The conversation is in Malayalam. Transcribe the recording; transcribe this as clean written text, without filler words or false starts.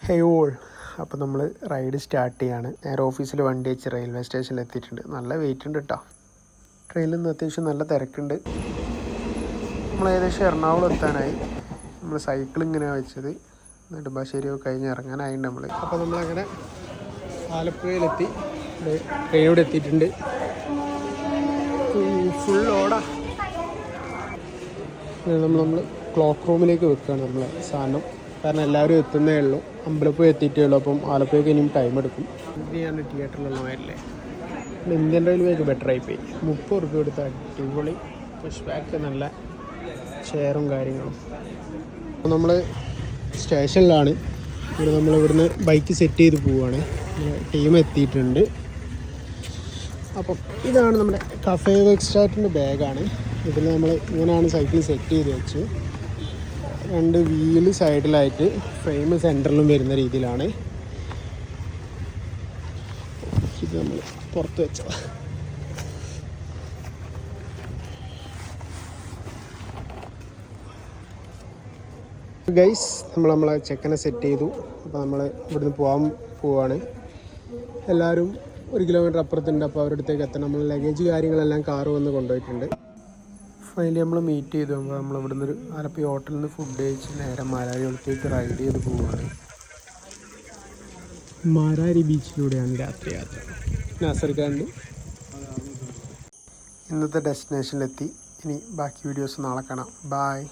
ഹേ ഓൾ, അപ്പോൾ നമ്മൾ റൈഡ് സ്റ്റാർട്ട് ചെയ്യാണ്. നേരെ ഓഫീസിൽ വണ്ടി വെച്ച് റെയിൽവേ സ്റ്റേഷനിൽ എത്തിയിട്ടുണ്ട്. നല്ല വെയിറ്റ് ഉണ്ട് കേട്ടോ. ട്രെയിനിൽ നിന്ന് അത്യാവശ്യം നല്ല തിരക്കുണ്ട്. നമ്മൾ ഏകദേശം എറണാകുളം എത്താനായി. നമ്മൾ സൈക്കിൾ ഇങ്ങനെ വെച്ചത് നെടുമ്പാശ്ശേരിയൊക്കെ കഴിഞ്ഞ് ഇറങ്ങാനായിട്ടുണ്ട് നമ്മൾ. അപ്പോൾ നമ്മളങ്ങനെ ആലപ്പുഴയിലെത്തി. ട്രെയിനോട് എത്തിയിട്ടുണ്ട്. ഫുൾ ഓടാ. നമ്മൾ ക്ലോക്ക് റൂമിലേക്ക് വെക്കുകയാണ് നമ്മളെ സാധനം. കാരണം എല്ലാവരും എത്തുന്നേ ഉള്ളൂ. അമ്പലപ്പുഴ എത്തിയിട്ടേ ഉള്ളൂ. അപ്പം ആലപ്പുഴയ്ക്ക് ഇനിയും ടൈം എടുക്കും. ഇന്ത്യയാണ് തിയേറ്ററിലുള്ളവരല്ലേ. ഇന്ത്യൻ റെയിൽവേക്ക് ബെറ്റർ ആയിപ്പോയി. 30 രൂപ കൊടുത്ത അടിപൊളി പുഷ് ബാക്ക്, നല്ല ചെയറും കാര്യങ്ങളും. അപ്പോൾ നമ്മൾ സ്റ്റേഷനിലാണ്. ഇവിടെ നമ്മൾ ഇവിടുന്ന് ബൈക്ക് സെറ്റ് ചെയ്ത് പോവുകയാണ്. ടീം എത്തിയിട്ടുണ്ട്. അപ്പം ഇതാണ് നമ്മുടെ കഫേ എക്സ്ട്രാറ്റിൻ്റെ ബാഗാണ്. ഇതിൽ നമ്മൾ ഇങ്ങനെയാണ് സൈക്കിൾ സെറ്റ് ചെയ്ത് വെച്ച്. 2 വീല് സൈഡിലായിട്ട് ഫ്രെയിം സെൻറ്ററിലും വരുന്ന രീതിയിലാണ് ഇത് നമ്മൾ പുറത്ത് വെച്ചത്. ഗൈസ്, നമ്മളെ ചെക്കനെ സെറ്റ് ചെയ്തു. അപ്പോൾ നമ്മൾ ഇവിടുന്ന് പോവാണ്. എല്ലാവരും 1 കിലോമീറ്റർ അപ്പുറത്തുണ്ട്. അപ്പോൾ അവരുടെ അടുത്തേക്ക് എത്തണം. നമ്മൾ ലഗേജ് കാര്യങ്ങളെല്ലാം കാറ് വന്ന് കൊണ്ടുപോയിട്ടുണ്ട്. ഫൈനലി നമ്മൾ മീറ്റ് ചെയ്തു. നമ്മൾ ഇവിടുന്ന് ഒരു ആലപ്പുഴ ഹോട്ടലിൽ നിന്ന് ഫുഡ് കഴിച്ച് നേരെ മാരാരികുളത്തേക്ക് റൈഡ് ചെയ്ത് പോവുകയാണ്. മാരാരി ബീച്ചിലൂടെയാണ് രാത്രി യാത്ര. നാസർഖാണ്ട് ഇന്നത്തെ ഡെസ്റ്റിനേഷനിലെത്തി. ഇനി ബാക്കി വീഡിയോസ് നാളെ കാണാം. ബായ്.